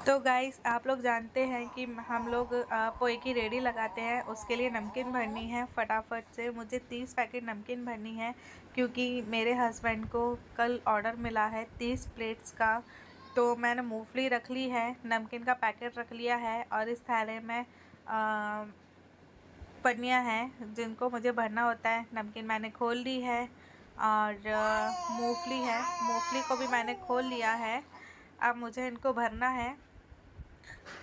तो गाइस आप लोग जानते हैं कि हम लोग पोए की रेडी लगाते हैं। उसके लिए नमकीन भरनी है फटाफट से। मुझे 30 पैकेट नमकीन भरनी है क्योंकि मेरे हस्बैंड को कल ऑर्डर मिला है 30 प्लेट्स का। तो मैंने मूंगफली रख ली है, नमकीन का पैकेट रख लिया है और इस थैले में पन्नियाँ हैं जिनको मुझे भरना होता है। नमकीन मैंने खोल ली है और मूंगफली है, मूंगफली को भी मैंने खोल लिया है। अब मुझे इनको भरना है।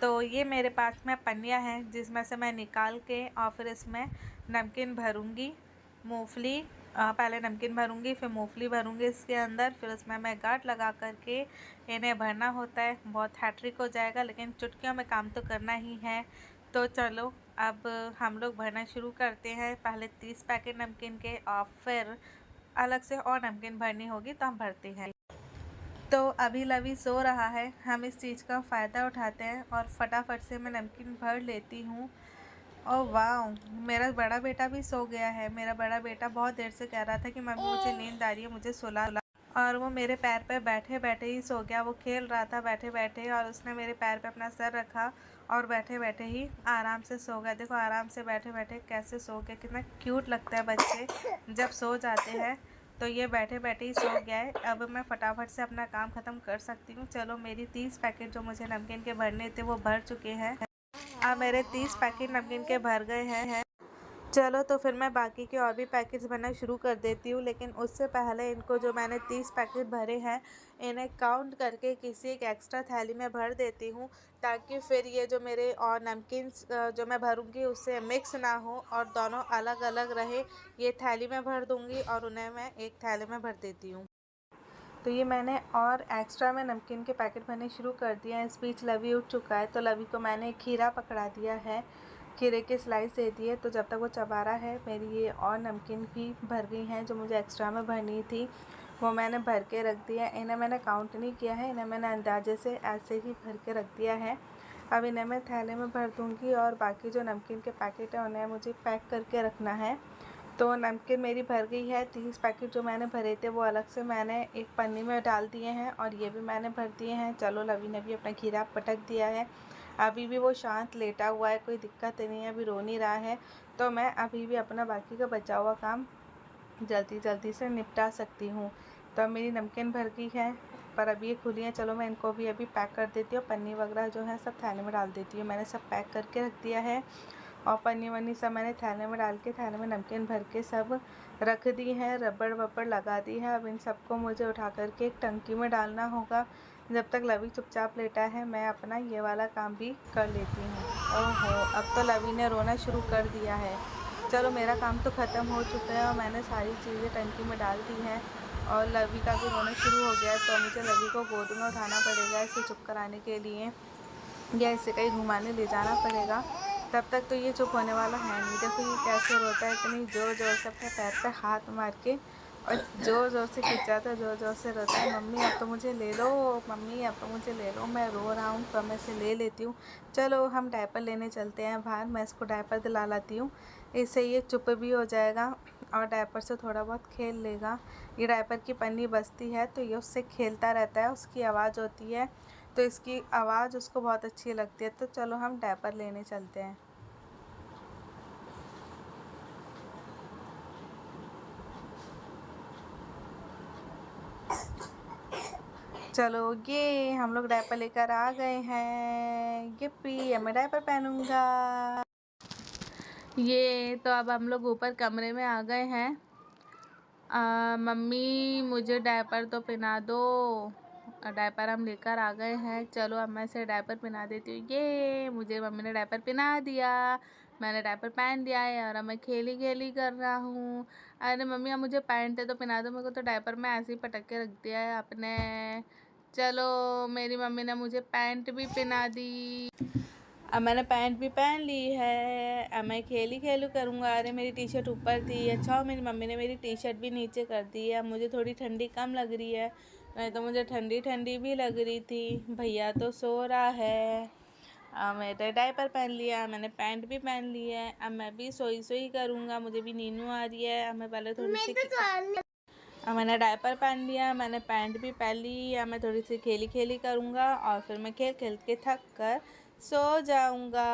तो ये मेरे पास में पन्नियाँ हैं जिसमें से मैं निकाल के और फिर इसमें नमकीन भरूँगी। मूंगफली पहले नमकीन भरूँगी, फिर मूंगफली भरूँगी इसके अंदर, फिर उसमें मैं गांठ लगा करके इन्हें भरना होता है। बहुत हैट्रिक हो जाएगा लेकिन चुटकियों में काम तो करना ही है। तो चलो अब हम लोग भरना शुरू करते हैं। पहले 30 पैकेट नमकीन के और फिर अलग से और नमकीन भरनी होगी तो हम भरते हैं। तो अभी लवी सो रहा है, हम इस चीज़ का फ़ायदा उठाते हैं और फटाफट से मैं नमकीन भर लेती हूँ। और वाह, मेरा बड़ा बेटा भी सो गया है। मेरा बड़ा बेटा बहुत देर से कह रहा था कि मम्मी मुझे नींद आ रही है, मुझे सुला। और वो मेरे पैर पे बैठे बैठे ही सो गया। वो खेल रहा था बैठे बैठे और उसने मेरे पैर पे अपना सर रखा और बैठे बैठे ही आराम से सो गया। देखो आराम से बैठे बैठे कैसे सो गया। कितना क्यूट लगता है बच्चे जब सो जाते हैं। तो ये बैठे बैठे ही सो गया है। अब मैं फटाफट से अपना काम ख़त्म कर सकती हूँ। चलो मेरी 30 पैकेट जो मुझे नमकीन के भरने थे वो भर चुके हैं। अब मेरे 30 पैकेट नमकीन के भर गए हैं। चलो तो फिर मैं बाकी के और भी पैकेट्स भरना शुरू कर देती हूँ। लेकिन उससे पहले इनको जो मैंने 30 पैकेट भरे हैं इन्हें काउंट करके किसी एक एक्स्ट्रा थैली में भर देती हूँ, ताकि फिर ये जो मेरे और नमकीन जो मैं भरूँगी उससे मिक्स ना हो और दोनों अलग अलग रहे। ये थैली में भर दूँगी और उन्हें मैं एक थैले में भर देती हूँ। तो ये मैंने और एक्स्ट्रा में नमकीन के पैकेट भरने शुरू कर दिया है। इस बीच लवी उठ चुका है तो लवी को मैंने खीरा पकड़ा दिया है, खीरे के स्लाइस दे दिए। तो जब तक वो चबा रहा है मेरी ये और नमकीन भी भर गई हैं जो मुझे एक्स्ट्रा में भरनी थी, वो मैंने भर के रख दिया। इन्हें मैंने काउंट नहीं किया है, इन्हें मैंने अंदाजे से ऐसे ही भर के रख दिया है। अब इन्हें मैं थैले में भर दूँगी और बाकी जो नमकीन के पैकेट हैं उन्हें मुझे पैक करके रखना है। तो नमकीन मेरी भर गई है। 30 पैकेट जो मैंने भरे थे वो अलग से मैंने एक पन्नी में डाल दिए हैं और ये भी मैंने भर दिए हैं। चलो लवी ने भी अपना खीरा पटक दिया है। अभी भी वो शांत लेटा हुआ है, कोई दिक्कत नहीं है, अभी रो नहीं रहा है। तो मैं अभी भी अपना बाकी का बचा हुआ काम जल्दी जल्दी से निपटा सकती हूँ। तो अब मेरी नमकीन भर गई है पर अभी ये खुली है। चलो मैं इनको भी अभी पैक कर देती हूँ। पन्नी वगैरह जो है सब थैले में डाल देती हूँ। मैंने सब पैक करके रख दिया है और पन्नी वन्नी सब मैंने थैले में डाल के थैले में नमकीन भर के सब रख दी है, रबड़ वबड़ लगा दी है। अब इन सबको मुझे उठा करके एक टंकी में डालना होगा। जब तक लवी चुपचाप लेटा है मैं अपना ये वाला काम भी कर लेती हूँ। ओहो, अब तो लवी ने रोना शुरू कर दिया है। चलो मेरा काम तो ख़त्म हो चुका है और मैंने सारी चीज़ें टंकी में डाल दी हैं और लवी का भी रोना शुरू हो गया है। तो मुझे लवी को गोद में उठाना पड़ेगा इसे चुप कराने के लिए, या इसे कहीं घुमाने ले जाना पड़ेगा। तब तक तो ये चुप होने वाला है नहीं। देखो ये कैसे रोता है, इतनी ज़ोर ज़ोर से अपने पैर पे हाथ मार के और ज़ोर ज़ोर से खिंचाता है, ज़ोर ज़ोर से रोता है। मम्मी अब तो मुझे ले लो, मम्मी अब तो मुझे ले लो, मैं रो रहा हूँ तो मैं इसे ले लेती हूँ। चलो हम डायपर लेने चलते हैं बाहर, मैं इसको डायपर दिला लाती हूँ। इससे ये चुप भी हो जाएगा और डायपर से थोड़ा बहुत खेल लेगा। ये डायपर की पन्नी बचती है तो ये उससे खेलता रहता है, उसकी आवाज़ होती है तो इसकी आवाज़ उसको बहुत अच्छी लगती है। तो चलो हम डायपर लेने चलते हैं। चलो ये हम लोग डायपर लेकर आ गए हैं। yippee, अब मैं डायपर पहनूंगा। ये तो अब हम लोग ऊपर कमरे में आ गए हैं। मम्मी मुझे डायपर तो पहना दो। डायपर हम लेकर आ गए हैं। चलो अब मैं इसे डायपर पहना देती हूँ। ये मुझे मम्मी ने डायपर पहना दिया, मैंने डायपर पहन दिया है और अब मैं खेली खेली कर रहा हूँ। अरे मम्मी अब मुझे पैंट तो पहना दो, मेरे को तो डायपर में ऐसे ही पटक के रख दिया है आपने। चलो मेरी मम्मी ने मुझे पैंट भी पहना दी। अब मैंने पैंट भी पहन ली है। अब मैं खेली खेलू करूँगा। अरे मेरी टी शर्ट ऊपर थी, अच्छा मेरी मम्मी ने मेरी टी शर्ट भी नीचे कर दी है। अब मुझे थोड़ी ठंडी कम लग रही है, नहीं तो मुझे ठंडी ठंडी भी लग रही थी। भैया तो सो रहा है। अब मैंने डायपर पहन लिया, मैंने पैंट भी पहन ली है। अब मैं भी सोई सोई करूँगा, मुझे भी नींद आ रही है। अब मैं पहले थोड़ी सी अब मैंने डायपर पहन लिया, मैंने पैंट भी पहन ली। या मैं थोड़ी सी खेली खेली करूँगा और फिर मैं खेल खेल के थक कर सो जाऊँगा।